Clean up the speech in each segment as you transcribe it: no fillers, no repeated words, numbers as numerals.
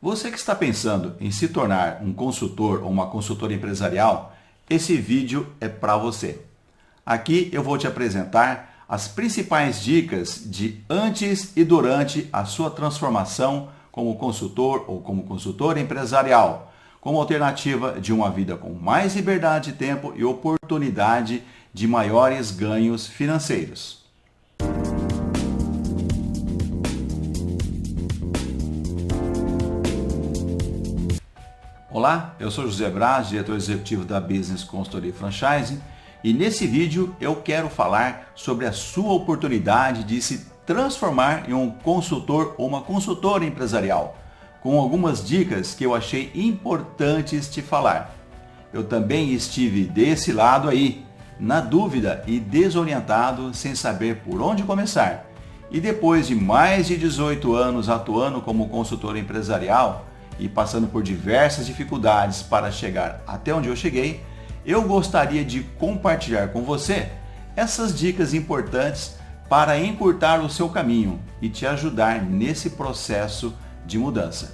Você que está pensando em se tornar um consultor ou uma consultora empresarial, esse vídeo é para você. Aqui eu vou te apresentar as principais dicas de antes e durante a sua transformação como consultor ou como consultora empresarial, como alternativa de uma vida com mais liberdade de tempo e oportunidade de maiores ganhos financeiros. Olá, eu sou José Braz, diretor executivo da Business Consultoria Franchising, e nesse vídeo eu quero falar sobre a sua oportunidade de se transformar em um consultor ou uma consultora empresarial, com algumas dicas que eu achei importantes te falar. Eu também estive desse lado aí, na dúvida e desorientado, sem saber por onde começar. E depois de mais de 18 anos atuando como consultor empresarial, e passando por diversas dificuldades para chegar até onde eu cheguei, eu gostaria de compartilhar com você essas dicas importantes para encurtar o seu caminho e te ajudar nesse processo de mudança.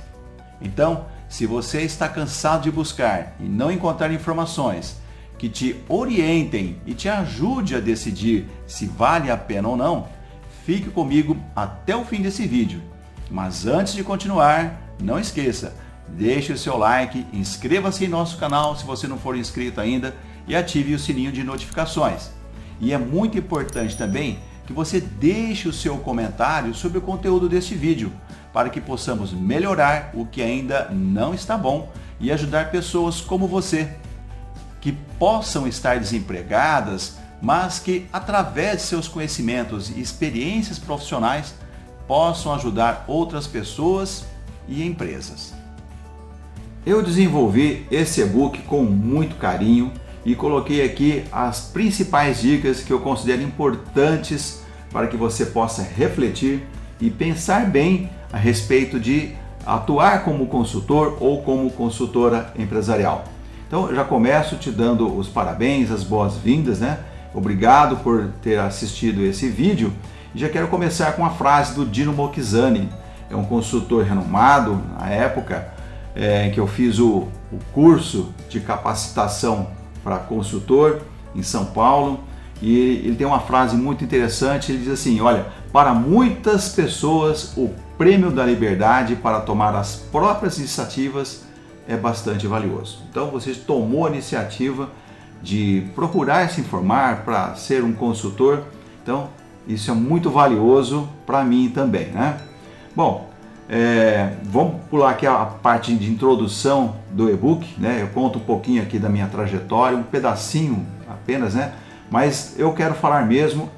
Então, se você está cansado de buscar e não encontrar informações que te orientem e te ajude a decidir se vale a pena ou não, fique comigo até o fim desse vídeo. Mas antes de continuar, não esqueça, deixe o seu like, inscreva-se em nosso canal se você não for inscrito ainda e ative o sininho de notificações. E é muito importante também que você deixe o seu comentário sobre o conteúdo deste vídeo, para que possamos melhorar o que ainda não está bom e ajudar pessoas como você, que possam estar desempregadas, mas que através de seus conhecimentos e experiências profissionais possam ajudar outras pessoas e empresas. Eu desenvolvi esse e-book com muito carinho e coloquei aqui as principais dicas que eu considero importantes para que você possa refletir e pensar bem a respeito de atuar como consultor ou como consultora empresarial. Então eu já começo te dando os parabéns, as boas-vindas, né? Obrigado por ter assistido esse vídeo. E já quero começar com a frase do Dino Mokhzani. É um consultor renomado na época em que eu fiz o curso de capacitação para consultor em São Paulo, e ele tem uma frase muito interessante. Ele diz assim: olha, para muitas pessoas o prêmio da liberdade para tomar as próprias iniciativas é bastante valioso. Então você tomou a iniciativa de procurar se informar para ser um consultor, então isso é muito valioso para mim também, né? Bom, vamos pular aqui a parte de introdução do e-book, né? Eu conto um pouquinho aqui da minha trajetória, um pedacinho apenas, né? Mas eu quero falar mesmo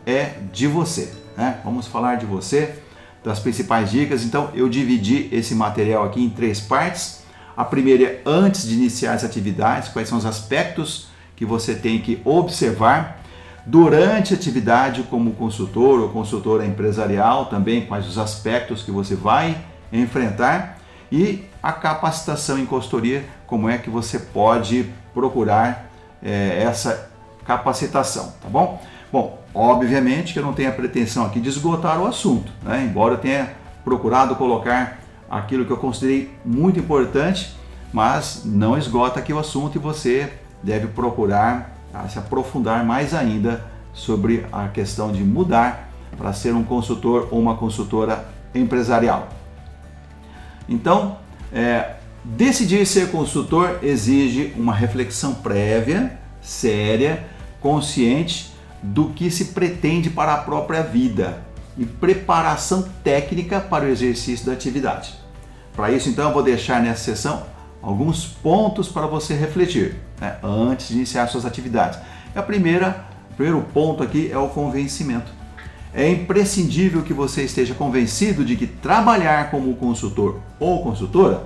de você, né? Vamos falar de você, das principais dicas. Então eu dividi esse material aqui em 3 partes. A primeira é antes de iniciar as atividades, quais são os aspectos que você tem que observar. Durante a atividade como consultor ou consultora empresarial, também quais os aspectos que você vai enfrentar, e a capacitação em consultoria, como é que você pode procurar essa capacitação, tá bom? Bom, obviamente que eu não tenho a pretensão aqui de esgotar o assunto, né? Embora eu tenha procurado colocar aquilo que eu considerei muito importante, mas não esgota aqui o assunto e você deve procurar se aprofundar mais ainda sobre a questão de mudar para ser um consultor ou uma consultora empresarial. Então, decidir ser consultor exige uma reflexão prévia, séria, consciente do que se pretende para a própria vida e preparação técnica para o exercício da atividade. Para isso, então, eu vou deixar nessa sessão alguns pontos para você refletir, né, antes de iniciar suas atividades. O primeiro ponto aqui é o convencimento. É imprescindível que você esteja convencido de que trabalhar como consultor ou consultora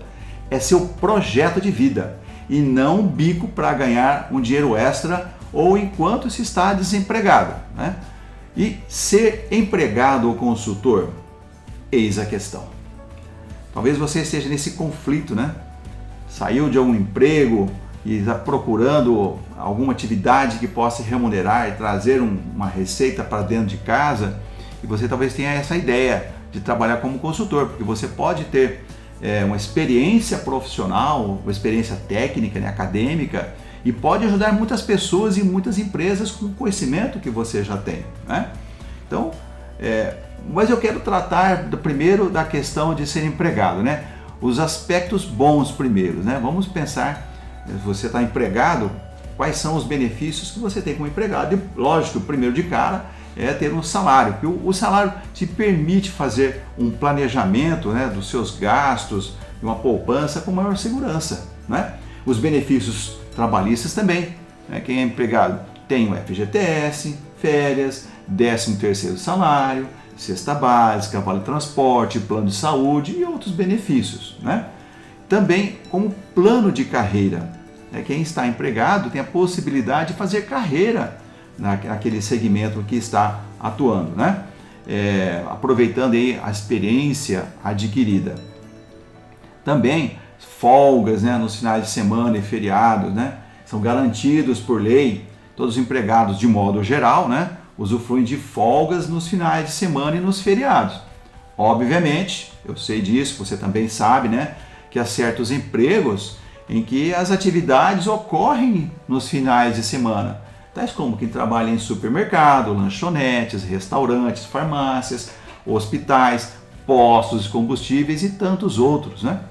é seu projeto de vida e não um bico para ganhar um dinheiro extra ou enquanto se está desempregado, né? E ser empregado ou consultor, eis a questão. Talvez você esteja nesse conflito, né? Saiu de algum emprego e está procurando alguma atividade que possa remunerar e trazer uma receita para dentro de casa, e você talvez tenha essa ideia de trabalhar como consultor, porque você pode ter uma experiência profissional, uma experiência técnica, né, acadêmica, e pode ajudar muitas pessoas e muitas empresas com o conhecimento que você já tem, né? Então, mas eu quero tratar primeiro da questão de ser empregado, né? Os aspectos bons primeiro, né? Vamos pensar, se você está empregado, quais são os benefícios que você tem como empregado. E, lógico, o primeiro de cara é ter um salário, porque o salário te permite fazer um planejamento, né, dos seus gastos, uma poupança com maior segurança, né? Os benefícios trabalhistas também, né? Quem é empregado tem o FGTS, férias, 13º salário, cesta básica, vale transporte, plano de saúde e outros benefícios, né? Também como plano de carreira, né? Quem está empregado tem a possibilidade de fazer carreira naquele segmento que está atuando, né? Aproveitando aí a experiência adquirida. Também folgas, né, nos finais de semana e feriados, né? São garantidos por lei. Todos os empregados, de modo geral, né, usufruem de folgas nos finais de semana e nos feriados. Obviamente, eu sei disso, você também sabe, né, que há certos empregos em que as atividades ocorrem nos finais de semana, tais como quem trabalha em supermercado, lanchonetes, restaurantes, farmácias, hospitais, postos de combustíveis e tantos outros, né?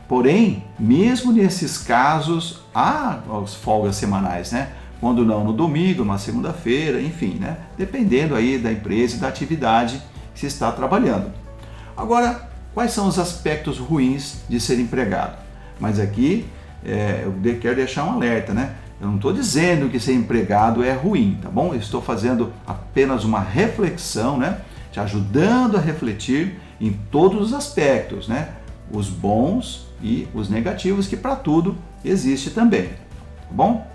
Porém, mesmo nesses casos, há as folgas semanais, né? Quando não no domingo, na segunda-feira, enfim, né? Dependendo aí da empresa e da atividade que se está trabalhando. Agora, quais são os aspectos ruins de ser empregado? Mas aqui eu quero deixar um alerta, né? Eu não estou dizendo que ser empregado é ruim, tá bom? Eu estou fazendo apenas uma reflexão, né? Te ajudando a refletir em todos os aspectos, né? Os bons e os negativos, que para tudo existe também, tá bom?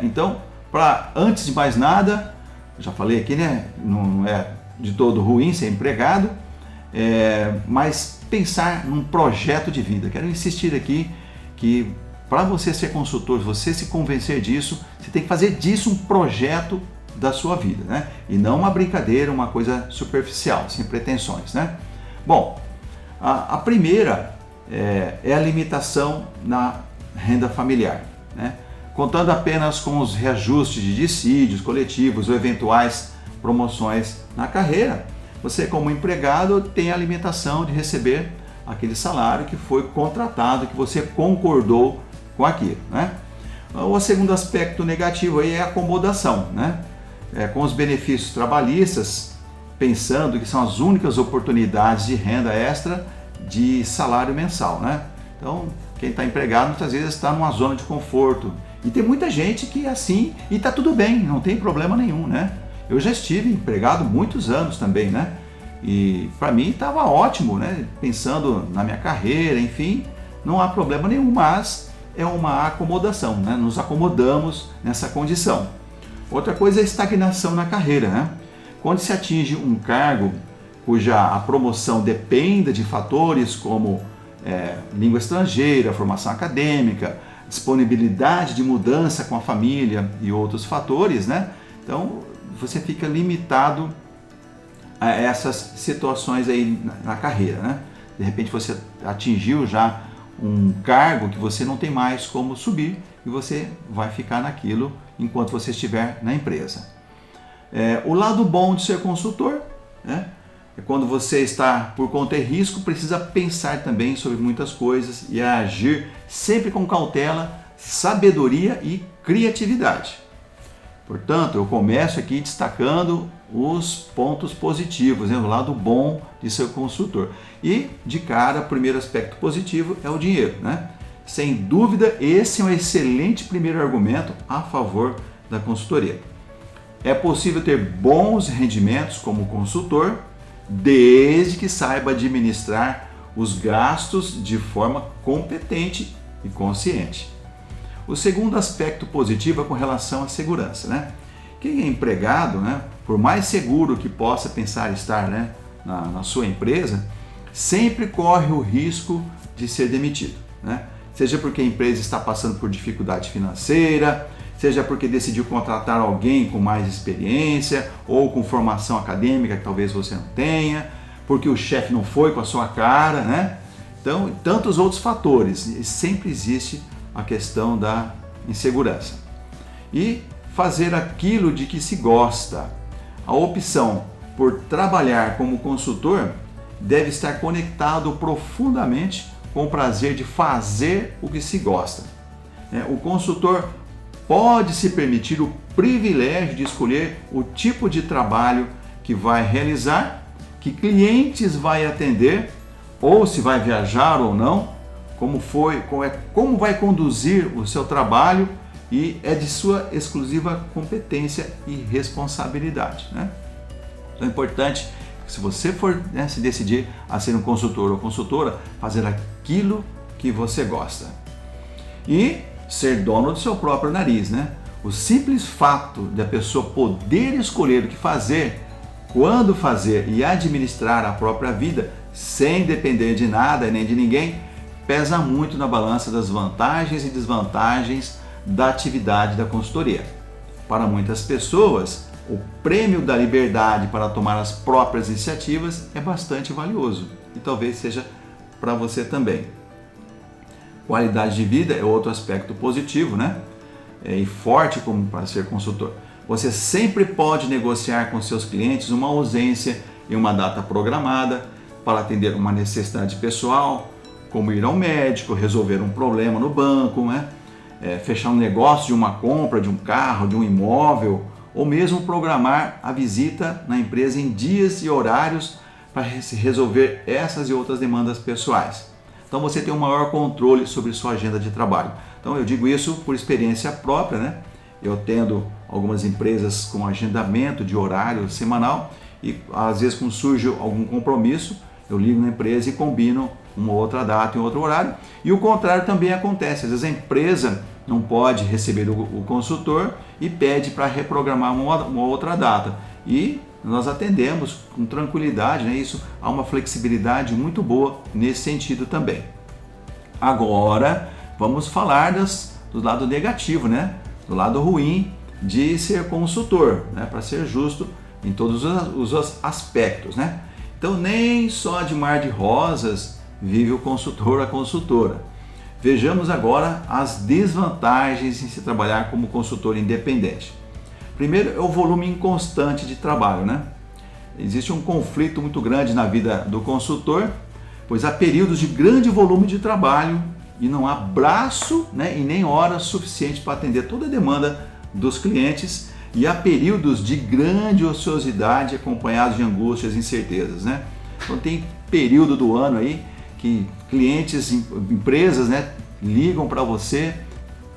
Então, antes de mais nada, eu já falei aqui, né? Não é de todo ruim ser empregado, mas pensar num projeto de vida. Quero insistir aqui que para você ser consultor, você se convencer disso, você tem que fazer disso um projeto da sua vida, né? E não uma brincadeira, uma coisa superficial, sem pretensões, né? Bom, a primeira é a limitação na renda familiar, né? Contando apenas com os reajustes de dissídios coletivos ou eventuais promoções na carreira, você como empregado tem a limitação de receber aquele salário que foi contratado, que você concordou com aquilo, né? O segundo aspecto negativo aí é a acomodação, né? Com os benefícios trabalhistas, pensando que são as únicas oportunidades de renda extra de salário mensal, né? Então, quem está empregado muitas vezes está numa zona de conforto. E tem muita gente que é assim e está tudo bem, não tem problema nenhum, né? Eu já estive empregado muitos anos também, né? E para mim estava ótimo, né? Pensando na minha carreira, enfim, não há problema nenhum, mas é uma acomodação, né? Nos acomodamos nessa condição. Outra coisa é a estagnação na carreira, né? Quando se atinge um cargo cuja a promoção dependa de fatores como língua estrangeira, formação acadêmica, disponibilidade de mudança com a família e outros fatores, né? Então você fica limitado a essas situações aí na carreira, né? De repente você atingiu já um cargo que você não tem mais como subir e você vai ficar naquilo enquanto você estiver na empresa. O lado bom de ser consultor, né? É quando você está por conta e risco, precisa pensar também sobre muitas coisas e agir sempre com cautela, sabedoria e criatividade. Portanto, eu começo aqui destacando os pontos positivos, né? O lado bom de ser consultor. E, de cara, o primeiro aspecto positivo é o dinheiro, né? Sem dúvida, esse é um excelente primeiro argumento a favor da consultoria. É possível ter bons rendimentos como consultor, desde que saiba administrar os gastos de forma competente e consciente. O segundo aspecto positivo é com relação à segurança, né? Quem é empregado, né, por mais seguro que possa pensar estar, né, na sua empresa, sempre corre o risco de ser demitido, né? Seja porque a empresa está passando por dificuldade financeira, seja porque decidiu contratar alguém com mais experiência ou com formação acadêmica que talvez você não tenha, porque o chefe não foi com a sua cara, né? Então, tantos outros fatores, sempre existe a questão da insegurança. E fazer aquilo de que se gosta. A opção por trabalhar como consultor deve estar conectado profundamente com o prazer de fazer o que se gosta. O consultor pode se permitir o privilégio de escolher o tipo de trabalho que vai realizar, que clientes vai atender, ou se vai viajar ou não, como vai conduzir o seu trabalho, e é de sua exclusiva competência e responsabilidade. Então é importante que, se você for se decidir a ser um consultor ou consultora, fazer aquilo que você gosta. E ser dono do seu próprio nariz. O simples fato de a pessoa poder escolher o que fazer, quando fazer e administrar a própria vida, sem depender de nada e nem de ninguém, pesa muito na balança das vantagens e desvantagens da atividade da consultoria. Para muitas pessoas, o prêmio da liberdade para tomar as próprias iniciativas é bastante valioso, e talvez seja para você também. Qualidade de vida é outro aspecto positivo, e forte como para ser consultor. Você sempre pode negociar com seus clientes uma ausência em uma data programada para atender uma necessidade pessoal, como ir ao médico, resolver um problema no banco, fechar um negócio de uma compra de um carro, de um imóvel, ou mesmo programar a visita na empresa em dias e horários para resolver essas e outras demandas pessoais. Então você tem um maior controle sobre sua agenda de trabalho. Então eu digo isso por experiência própria, Eu atendo algumas empresas com agendamento de horário semanal e às vezes quando surge algum compromisso, eu ligo na empresa e combino uma outra data em outro horário. E o contrário também acontece. Às vezes a empresa não pode receber o consultor e pede para reprogramar uma outra data. E nós atendemos com tranquilidade, Isso, há uma flexibilidade muito boa nesse sentido também. Agora, vamos falar do lado negativo, Do lado ruim de ser consultor, para ser justo em todos os aspectos, Então, nem só de mar de rosas vive o consultor ou a consultora. Vejamos agora as desvantagens em se trabalhar como consultor independente. Primeiro é o volume inconstante de trabalho, Existe um conflito muito grande na vida do consultor, pois há períodos de grande volume de trabalho e não há braço, e nem horas suficientes para atender toda a demanda dos clientes, e há períodos de grande ociosidade acompanhados de angústias e incertezas, Então tem período do ano aí que clientes, empresas, ligam para você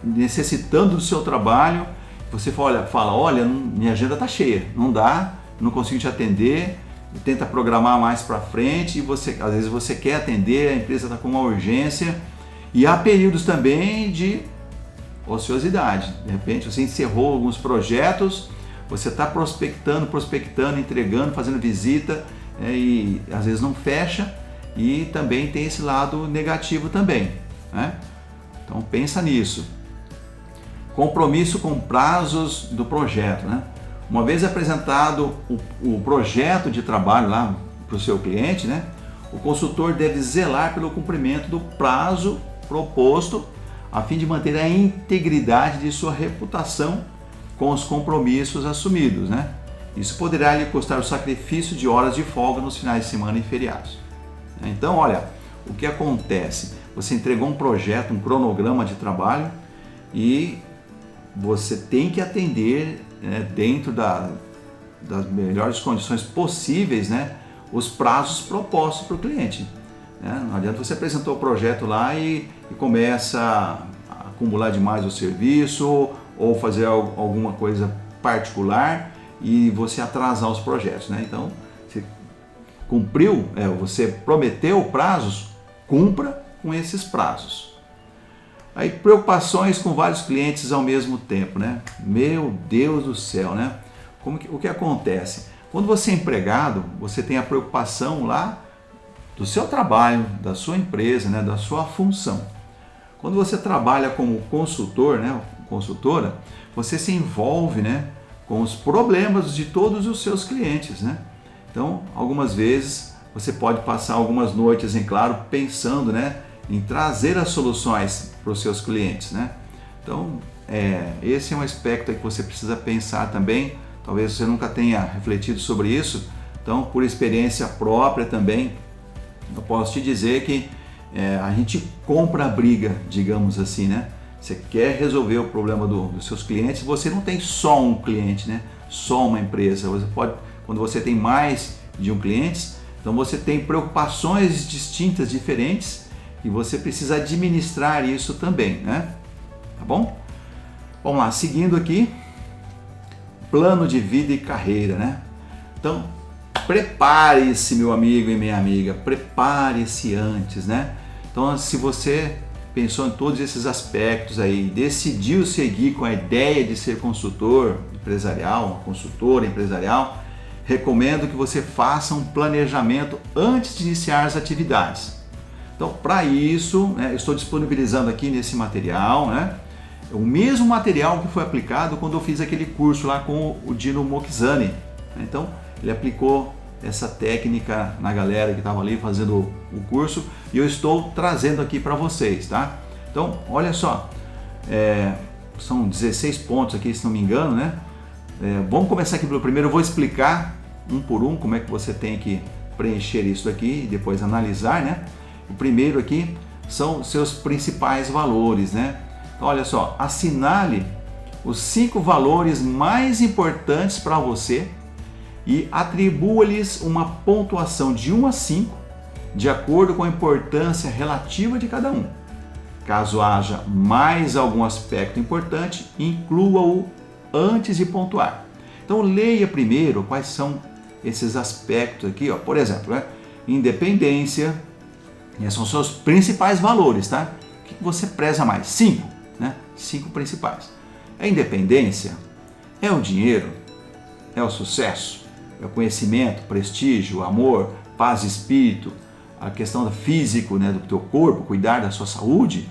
necessitando do seu trabalho. Você fala, olha, minha agenda está cheia, não dá, não consigo te atender, tenta programar mais para frente, e às vezes você quer atender, a empresa está com uma urgência. E há períodos também de ociosidade. De repente você encerrou alguns projetos, você está prospectando, entregando, fazendo visita, e às vezes não fecha, e também tem esse lado negativo também. Então pensa nisso. Compromisso com prazos do projeto. Uma vez apresentado o projeto de trabalho lá para o seu cliente, o consultor deve zelar pelo cumprimento do prazo proposto, a fim de manter a integridade de sua reputação com os compromissos assumidos. Isso poderá lhe custar o sacrifício de horas de folga nos finais de semana e feriados. Então, olha, o que acontece? Você entregou um projeto, um cronograma de trabalho, e você tem que atender dentro das melhores condições possíveis, os prazos propostos para o cliente. Não adianta você apresentar o projeto lá e começa a acumular demais o serviço ou fazer alguma coisa particular e você atrasar os projetos. Então, você cumpriu, você prometeu prazos, cumpra com esses prazos. Aí, preocupações com vários clientes ao mesmo tempo, Meu Deus do céu, o que acontece? Quando você é empregado, você tem a preocupação lá do seu trabalho, da sua empresa, da sua função. Quando você trabalha como consultor, consultora, você se envolve, com os problemas de todos os seus clientes, Então, algumas vezes você pode passar algumas noites, em claro, pensando, né, em trazer as soluções para os seus clientes, né? Então, esse é um aspecto que você precisa pensar também. Talvez você nunca tenha refletido sobre isso. Então, por experiência própria também, eu posso te dizer que a gente compra a briga, digamos assim, né? Você quer resolver o problema dos seus clientes, você não tem só um cliente, né? Só uma empresa. Você pode, quando você tem mais de um cliente, então você tem preocupações distintas, diferentes, e você precisa administrar isso também, né? Tá bom? Vamos lá, seguindo aqui, plano de vida e carreira, né? Então, prepare-se, meu amigo e minha amiga, prepare-se antes, né? Então, se você pensou em todos esses aspectos aí, decidiu seguir com a ideia de ser consultor empresarial, uma consultora empresarial, recomendo que você faça um planejamento antes de iniciar as atividades. Então, para isso, né, eu estou disponibilizando aqui nesse material, né, o mesmo material que foi aplicado quando eu fiz aquele curso lá com o Dino Mokhzani. Então, ele aplicou essa técnica na galera que estava ali fazendo o curso e eu estou trazendo aqui para vocês, tá? Então, olha só, são 16 pontos aqui, se não me engano, né? Vamos começar aqui pelo primeiro, eu vou explicar um por um como é que você tem que preencher isso aqui e depois analisar, né? O primeiro aqui são seus principais valores, né? Então, olha só, assinale os 5 valores mais importantes para você e atribua-lhes uma pontuação de 1 a 5, de acordo com a importância relativa de cada um. Caso haja mais algum aspecto importante, inclua-o antes de pontuar. Então, leia primeiro quais são esses aspectos aqui, ó. Por exemplo, né? Independência, esses são os seus principais valores, tá? O que você preza mais? 5, né? 5 principais. É a independência? É o dinheiro? É o sucesso? É o conhecimento, prestígio, amor, paz de espírito, a questão do físico, né, do teu corpo, cuidar da sua saúde,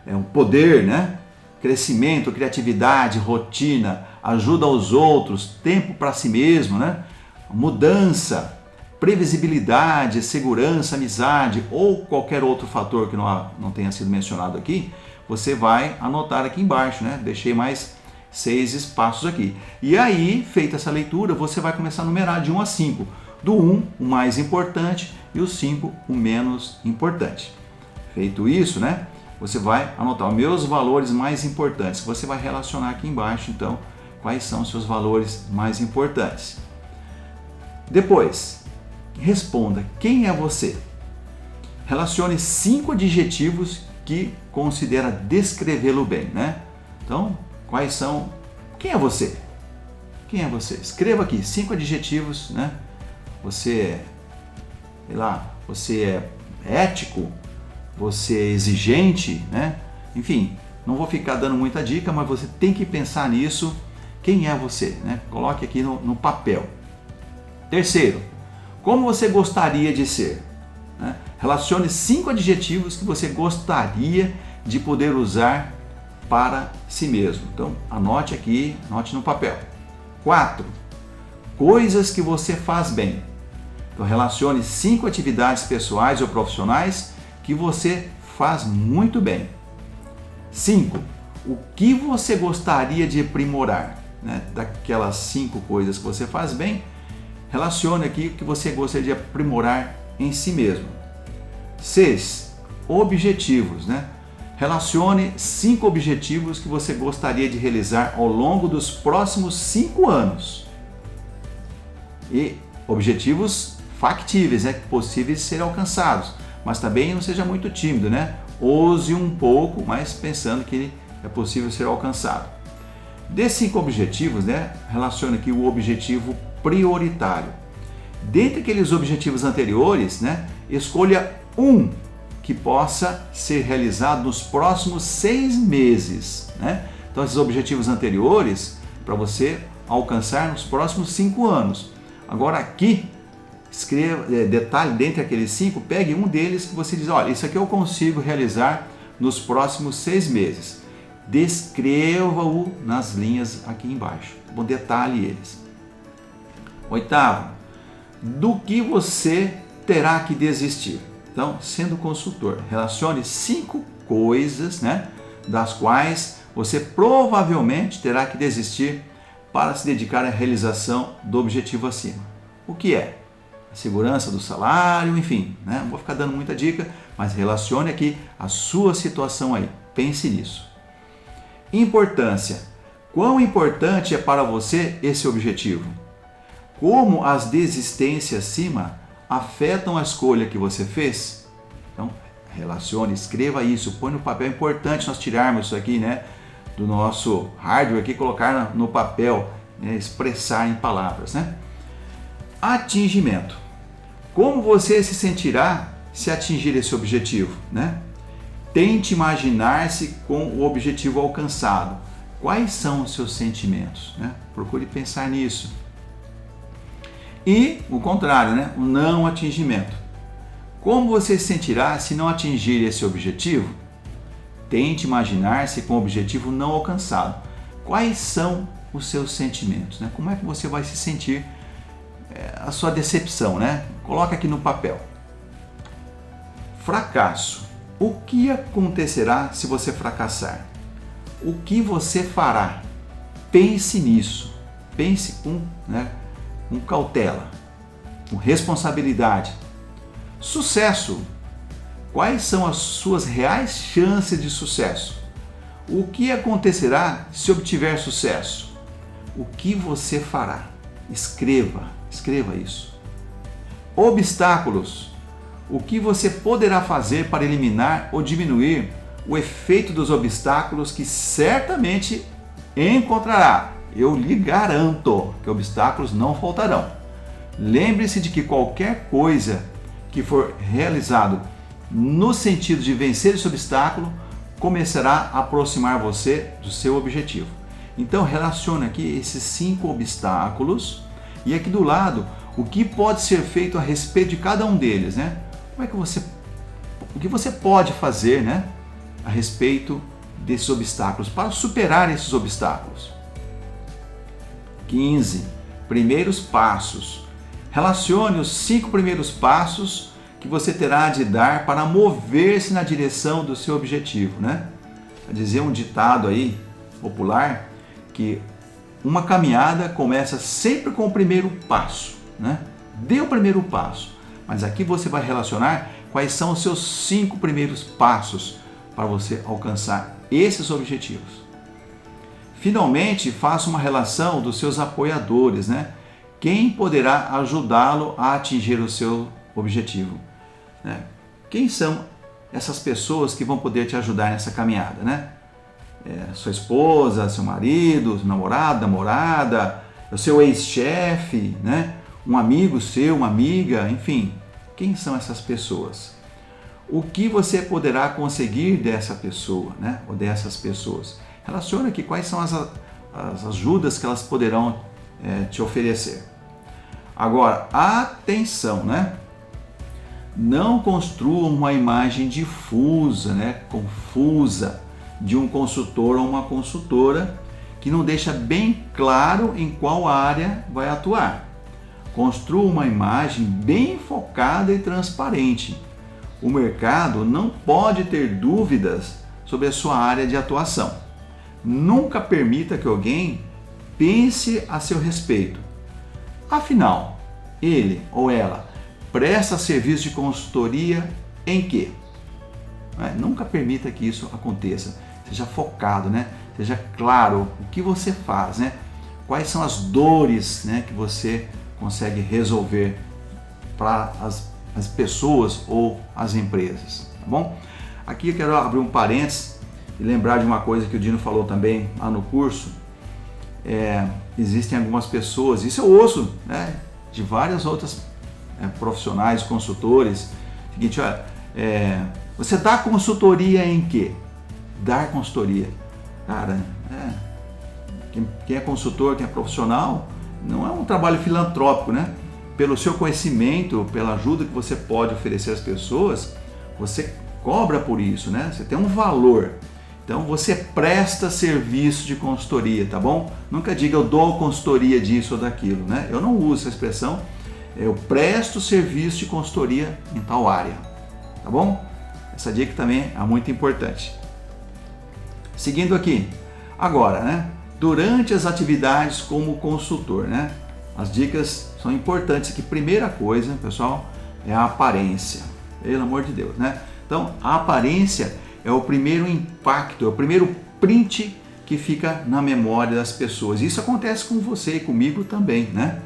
é um poder, né? Crescimento, criatividade, rotina, ajuda aos outros, tempo para si mesmo, né? Mudança, previsibilidade, segurança, amizade ou qualquer outro fator que não tenha sido mencionado aqui, você vai anotar aqui embaixo, né? Deixei mais 6 espaços aqui. E aí, feita essa leitura, você vai começar a numerar de 1 a 5. Do 1, o mais importante, e o 5, o menos importante. Feito isso, né? Você vai anotar os meus valores mais importantes. Você vai relacionar aqui embaixo, então, quais são os seus valores mais importantes. Depois, responda, quem é você? Relacione 5 adjetivos que considera descrevê-lo bem, né? Então, quais são? Quem é você? Quem é você? Escreva aqui 5 adjetivos, né? Você, sei lá, você é ético, você é exigente, né? Enfim, não vou ficar dando muita dica, mas você tem que pensar nisso. Quem é você, né? Coloque aqui no papel. Terceiro, como você gostaria de ser? Né? Relacione 5 adjetivos que você gostaria de poder usar para si mesmo. Então, anote aqui, anote no papel. 4. Coisas que você faz bem. Então, relacione 5 atividades pessoais ou profissionais que você faz muito bem. 5. O que você gostaria de aprimorar? Né? Daquelas 5 coisas que você faz bem, relacione aqui o que você gostaria de aprimorar em si mesmo. 6. Objetivos, né? Relacione 5 objetivos que você gostaria de realizar ao longo dos próximos 5 anos. E objetivos factíveis, né? Possíveis de serem alcançados. Mas também não seja muito tímido, né? Ouse um pouco, mas pensando que é possível ser alcançado. Desses 5 objetivos, né? Relacione aqui o objetivo prioritário. Dentre aqueles objetivos anteriores, né? Escolha um que possa ser realizado nos próximos 6 meses, né? Então, esses objetivos anteriores, para você alcançar nos próximos 5 anos. Agora aqui, escreva, detalhe, dentre aqueles 5, pegue um deles que você diz, olha, isso aqui eu consigo realizar nos próximos 6 meses. Descreva-o nas linhas aqui embaixo. Bom, detalhe eles. 8º, do que você terá que desistir? Então, sendo consultor, relacione 5 coisas, né, das quais você provavelmente terá que desistir para se dedicar à realização do objetivo acima. O que é? A segurança do salário, enfim, né? Não vou ficar dando muita dica, mas relacione aqui a sua situação aí. Pense nisso. Importância. Quão importante é para você esse objetivo? Como as desistências acima afetam a escolha que você fez? Então, relacione, escreva isso, põe no papel. É importante nós tirarmos isso aqui, né, do nosso hardware aqui, colocar no papel, né, expressar em palavras, né? Atingimento. Como você se sentirá se atingir esse objetivo, né? Tente imaginar-se com o objetivo alcançado. Quais são os seus sentimentos, né? Procure pensar nisso. E o contrário, né? O não atingimento. Como você se sentirá se não atingir esse objetivo? Tente imaginar-se com o objetivo não alcançado. Quais são os seus sentimentos, né? Como é que você vai se sentir? A sua decepção, né? Coloca aqui no papel. Fracasso. O que acontecerá se você fracassar? O que você fará? Pense nisso. Pense com cautela, com responsabilidade. Sucesso. Quais são as suas reais chances de sucesso? O que acontecerá se obtiver sucesso? O que você fará? Escreva isso. Obstáculos. O que você poderá fazer para eliminar ou diminuir o efeito dos obstáculos que certamente encontrará? Eu lhe garanto que obstáculos não faltarão. Lembre-se de que qualquer coisa que for realizado no sentido de vencer esse obstáculo começará a aproximar você do seu objetivo. Então relacione aqui esses 5 obstáculos e aqui do lado o que pode ser feito a respeito de cada um deles, né? O que você pode fazer, né, a respeito desses obstáculos para superar esses obstáculos. 15. Primeiros passos. Relacione os 5 primeiros passos que você terá de dar para mover-se na direção do seu objetivo, né? Dizia um ditado aí popular que uma caminhada começa sempre com o primeiro passo, né? Dê o primeiro passo, mas aqui você vai relacionar quais são os seus 5 primeiros passos para você alcançar esses objetivos. Finalmente, faça uma relação dos seus apoiadores, né? Quem poderá ajudá-lo a atingir o seu objetivo, né? Quem são essas pessoas que vão poder te ajudar nessa caminhada, né? Sua esposa, seu marido, seu namorado, namorada, o seu ex-chefe, né? Um amigo seu, uma amiga, enfim. Quem são essas pessoas? O que você poderá conseguir dessa pessoa, né? Ou dessas pessoas? Relaciona aqui quais são as ajudas que elas poderão te oferecer. Agora, atenção, né? Não construa uma imagem difusa, né? Confusa de um consultor ou uma consultora que não deixa bem claro em qual área vai atuar. Construa uma imagem bem focada e transparente. O mercado não pode ter dúvidas sobre a sua área de atuação. Nunca permita que alguém pense a seu respeito. Afinal, ele ou ela presta serviço de consultoria em quê? Nunca permita que isso aconteça. Seja focado, né? Seja claro o que você faz, né? Quais são as dores, né, que você consegue resolver para as pessoas ou as empresas, tá bom? Aqui eu quero abrir um parênteses e lembrar de uma coisa que o Dino falou também lá no curso. Existem algumas pessoas, isso eu ouço, né, de várias outras profissionais, consultores. Seguinte, olha, você dá consultoria em quê? Dar consultoria. Cara, quem é consultor, quem é profissional, não é um trabalho filantrópico, né? Pelo seu conhecimento, pela ajuda que você pode oferecer às pessoas, você cobra por isso, né? Você tem um valor. Então você presta serviço de consultoria, tá bom? Nunca diga eu dou consultoria disso ou daquilo, né? Eu não uso essa expressão, eu presto serviço de consultoria em tal área, tá bom? Essa dica também é muito importante. Seguindo aqui, agora, né? Durante as atividades como consultor, né? As dicas são importantes aqui. Primeira coisa, pessoal, é a aparência. Pelo amor de Deus, né? Então, a aparência é o primeiro impacto, é o primeiro print que fica na memória das pessoas. Isso acontece com você e comigo também, né?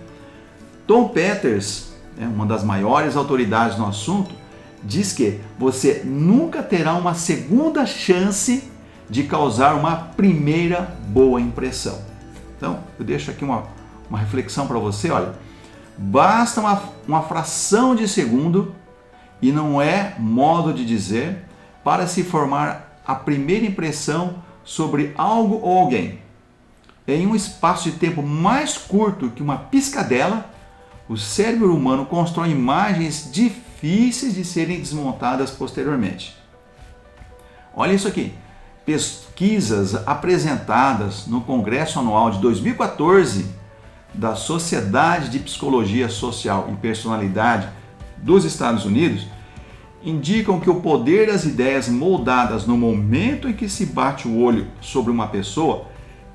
Tom Peters, uma das maiores autoridades no assunto, diz que você nunca terá uma segunda chance de causar uma primeira boa impressão. Então, eu deixo aqui uma reflexão para você, olha, basta uma fração de segundo, e não é modo de dizer, para se formar a primeira impressão sobre algo ou alguém. Em um espaço de tempo mais curto que uma piscadela, o cérebro humano constrói imagens difíceis de serem desmontadas posteriormente. Olha isso aqui. Pesquisas apresentadas no Congresso Anual de 2014 da Sociedade de Psicologia Social e Personalidade dos Estados Unidos indicam que o poder das ideias moldadas no momento em que se bate o olho sobre uma pessoa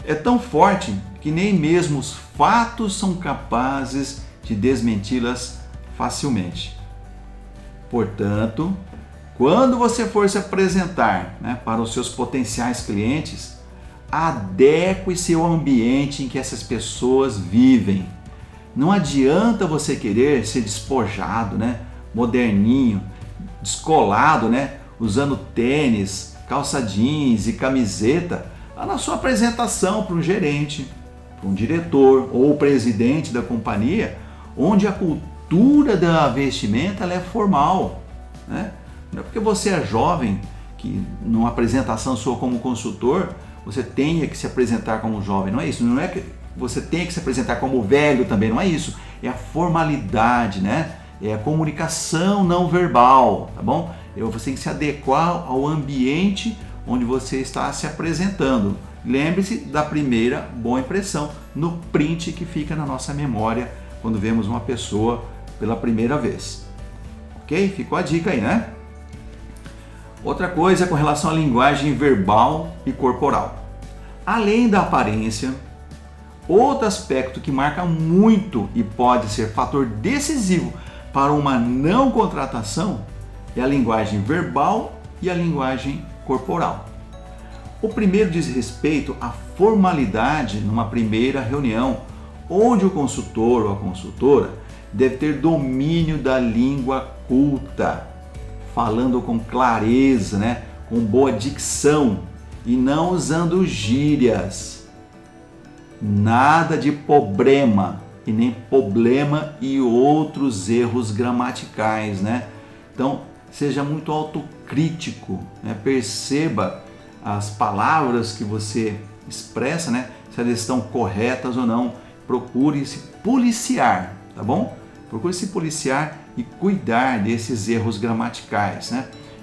é tão forte que nem mesmo os fatos são capazes de desmenti-las facilmente. Portanto, quando você for se apresentar, para os seus potenciais clientes, adeque-se ao ambiente em que essas pessoas vivem. Não adianta você querer ser despojado, moderninho, descolado, usando tênis, calça jeans e camiseta lá na sua apresentação para um gerente, para um diretor ou presidente da companhia, onde a cultura da vestimenta ela é formal, né? Não é porque você é jovem que numa apresentação sua como consultor você tenha que se apresentar como jovem, não é isso. Não é que você tenha que se apresentar como velho também, não é isso. É a formalidade, é a comunicação não verbal, tá bom? Você tem que se adequar ao ambiente onde você está se apresentando. Lembre-se da primeira boa impressão, no print que fica na nossa memória quando vemos uma pessoa pela primeira vez. Ok? Ficou a dica aí, né? Outra coisa é com relação à linguagem verbal e corporal. Além da aparência, outro aspecto que marca muito e pode ser fator decisivo para uma não contratação é a linguagem verbal e a linguagem corporal. O primeiro diz respeito à formalidade numa primeira reunião, onde o consultor ou a consultora deve ter domínio da língua culta, falando com clareza, com boa dicção e não usando gírias. Nada de problema e nem problema e outros erros gramaticais, Então, seja muito autocrítico, perceba as palavras que você expressa, se elas estão corretas ou não. Procure se policiar, tá bom? Procure se policiar e cuidar desses erros gramaticais,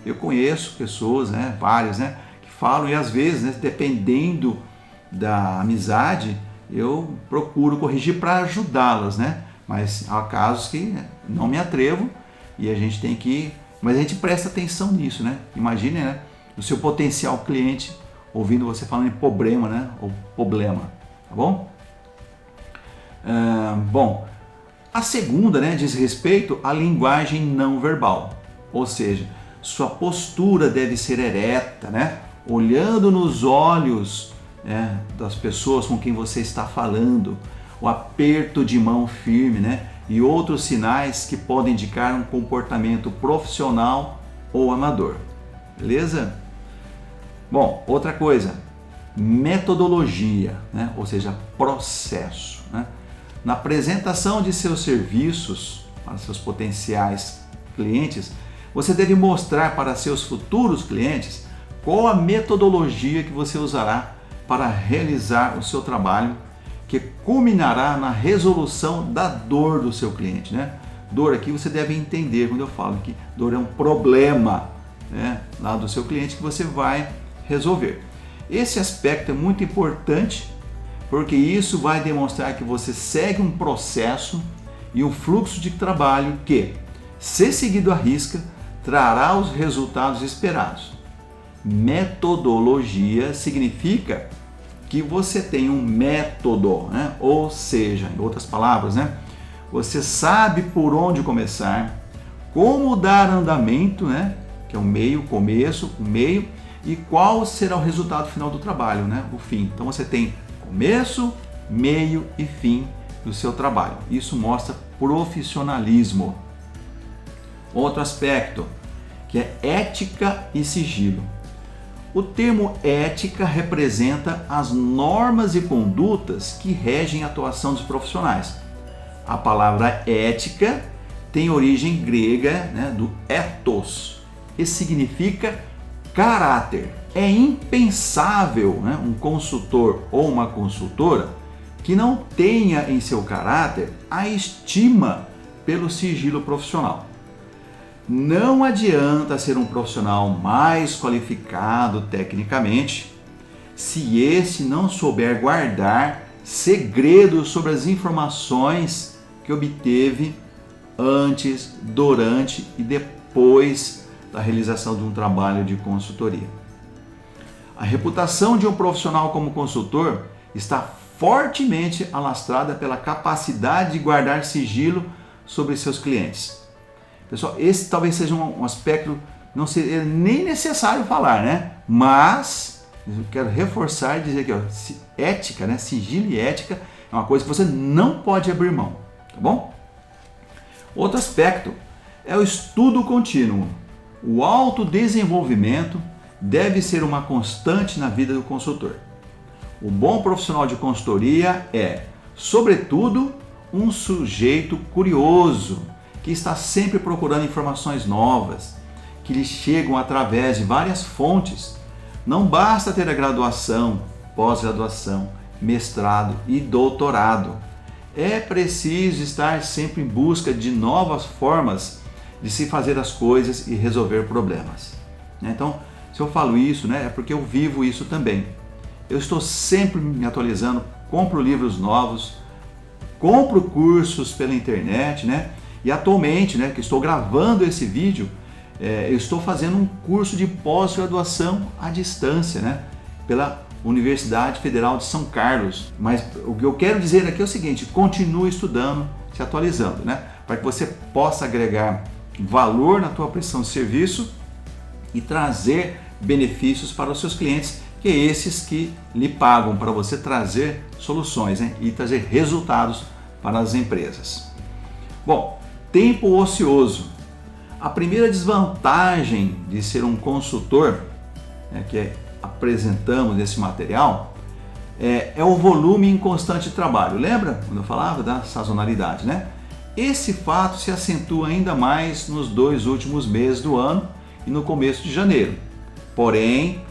Eu conheço pessoas, várias, que falam e às vezes, dependendo da amizade, eu procuro corrigir para ajudá-las, Mas há casos que não me atrevo e a gente tem que... Mas a gente presta atenção nisso, Imagine, o seu potencial cliente ouvindo você falando em problema, ou problema, tá bom? Bom, a segunda, diz respeito à linguagem não verbal, ou seja, sua postura deve ser ereta, olhando nos olhos das pessoas com quem você está falando, o aperto de mão firme, e outros sinais que podem indicar um comportamento profissional ou amador, beleza? Bom, outra coisa, metodologia, ou seja, processo, Na apresentação de seus serviços para seus potenciais clientes, você deve mostrar para seus futuros clientes qual a metodologia que você usará para realizar o seu trabalho, que culminará na resolução da dor do seu cliente, Dor aqui você deve entender quando eu falo que dor é um problema, lá do seu cliente que você vai resolver. Esse aspecto é muito importante, porque isso vai demonstrar que você segue um processo e um fluxo de trabalho que, se seguido à risca, trará os resultados esperados. Metodologia significa que você tem um método, né? Ou seja, em outras palavras, né? Você sabe por onde começar, como dar andamento, né? Que é o meio, o começo, o meio, e qual será o resultado final do trabalho, né? O fim. Então você tem começo, meio e fim do seu trabalho. Isso mostra profissionalismo. Outro aspecto, que é ética e sigilo. O termo ética representa as normas e condutas que regem a atuação dos profissionais. A palavra ética tem origem grega, né, do ethos, e significa caráter. É impensável, né, um consultor ou uma consultora que não tenha em seu caráter a estima pelo sigilo profissional. Não adianta ser um profissional mais qualificado tecnicamente se esse não souber guardar segredos sobre as informações que obteve antes, durante e depois da realização de um trabalho de consultoria. A reputação de um profissional como consultor está fortemente alastrada pela capacidade de guardar sigilo sobre seus clientes. Pessoal, esse talvez seja um aspecto não seria nem necessário falar, né? Mas eu quero reforçar e dizer que ética, né? Sigilo e ética é uma coisa que você não pode abrir mão, tá bom? Outro aspecto é o estudo contínuo. O autodesenvolvimento deve ser uma constante na vida do consultor. O bom profissional de consultoria é, sobretudo, um sujeito curioso, que está sempre procurando informações novas, que lhe chegam através de várias fontes. Não basta ter a graduação, pós-graduação, mestrado e doutorado. É preciso estar sempre em busca de novas formas de se fazer as coisas e resolver problemas. Então, se eu falo isso, né, é porque eu vivo isso também. Eu estou sempre me atualizando, compro livros novos, compro cursos pela internet, né? E atualmente, né, que estou gravando esse vídeo, eu estou fazendo um curso de pós-graduação à distância, né, pela Universidade Federal de São Carlos. Mas o que eu quero dizer aqui é o seguinte: continue estudando, se atualizando, né, para que você possa agregar valor na tua prestação de serviço e trazer benefícios para os seus clientes, que é esses que lhe pagam para você trazer soluções, né, e trazer resultados para as empresas. Bom, tempo ocioso. A primeira desvantagem de ser um consultor, né, que apresentamos nesse material, é o volume inconstante de trabalho. Lembra quando eu falava da sazonalidade, né? Esse fato se acentua ainda mais nos 2 últimos meses do ano e no começo de janeiro. Porém,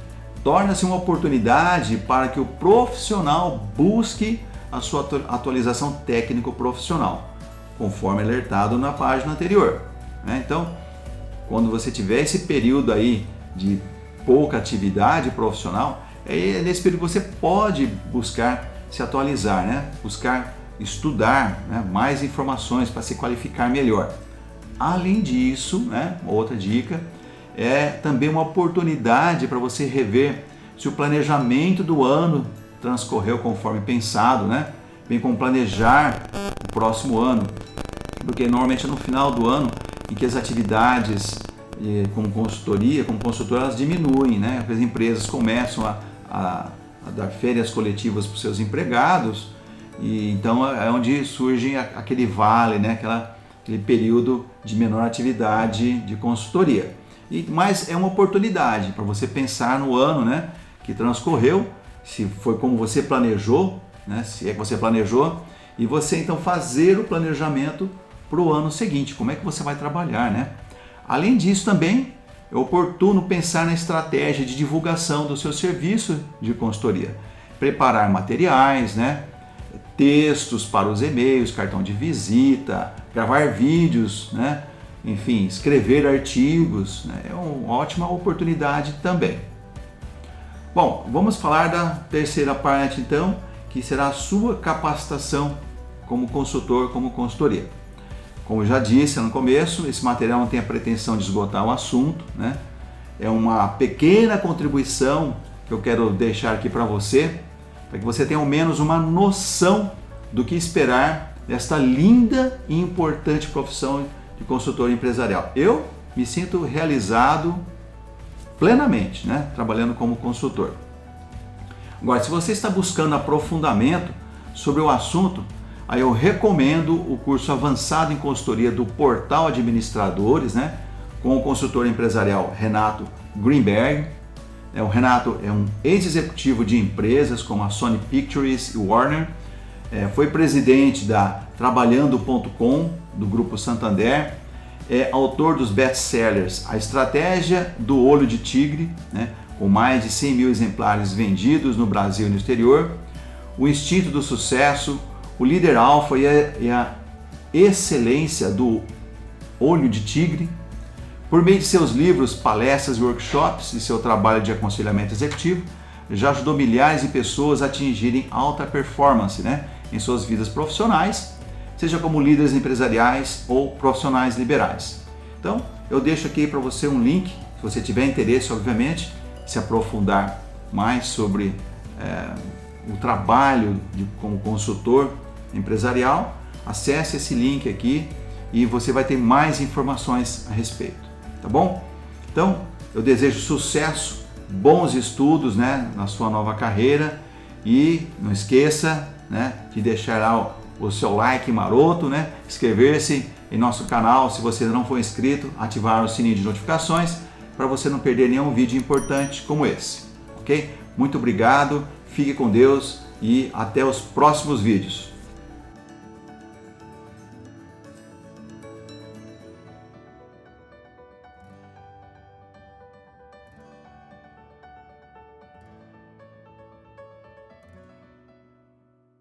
torna-se uma oportunidade para que o profissional busque a sua atualização técnico-profissional, conforme alertado na página anterior. Então, quando você tiver esse período aí de pouca atividade profissional, é nesse período que você pode buscar se atualizar, né? Buscar estudar, né, mais informações para se qualificar melhor. Além disso, né, outra dica, é também uma oportunidade para você rever se o planejamento do ano transcorreu conforme pensado, né? Bem como planejar o próximo ano, porque normalmente é no final do ano em que as atividades como consultoria, como consultor, elas diminuem, né? As empresas começam a dar férias coletivas para os seus empregados, e então é onde surge aquele vale, né? Aquele período de menor atividade de consultoria. Mas é uma oportunidade para você pensar no ano, né, que transcorreu, se foi como você planejou, né, se é que você planejou, e você então fazer o planejamento para o ano seguinte, como é que você vai trabalhar, né? Além disso também é oportuno pensar na estratégia de divulgação do seu serviço de consultoria, preparar materiais, né, textos para os e-mails, cartão de visita, gravar vídeos, né, enfim, escrever artigos, né, é uma ótima oportunidade também. Bom, vamos falar da terceira parte então, que será a sua capacitação como consultor, como consultoria. Como eu já disse no começo, esse material não tem a pretensão de esgotar o assunto, né? É uma pequena contribuição que eu quero deixar aqui para você, para que você tenha ao menos uma noção do que esperar desta linda e importante profissão de consultor empresarial. Eu me sinto realizado plenamente, né? Trabalhando como consultor. Agora, se você está buscando aprofundamento sobre o assunto, aí eu recomendo o curso avançado em consultoria do Portal Administradores, né? Com o consultor empresarial Renato Greenberg. O Renato é um ex-executivo de empresas como a Sony Pictures e Warner. Foi presidente da Trabalhando.com, do Grupo Santander. É autor dos best-sellers A Estratégia do Olho de Tigre, né? Com mais de 100 mil exemplares vendidos no Brasil e no exterior. O Instinto do Sucesso, o Líder Alfa e a Excelência do Olho de Tigre. Por meio de seus livros, palestras e workshops e seu trabalho de aconselhamento executivo, já ajudou milhares de pessoas a atingirem alta performance, né, em suas vidas profissionais, seja como líderes empresariais ou profissionais liberais. Então, eu deixo aqui para você um link, se você tiver interesse, obviamente, se aprofundar mais sobre o trabalho como consultor empresarial, acesse esse link aqui e você vai ter mais informações a respeito. Tá bom? Então, eu desejo sucesso, bons estudos, né, na sua nova carreira e não esqueça, né, de deixar lá o seu like maroto, né, inscrever-se em nosso canal se você ainda não for inscrito, ativar o sininho de notificações para você não perder nenhum vídeo importante como esse, ok? Muito obrigado, fique com Deus e até os próximos vídeos.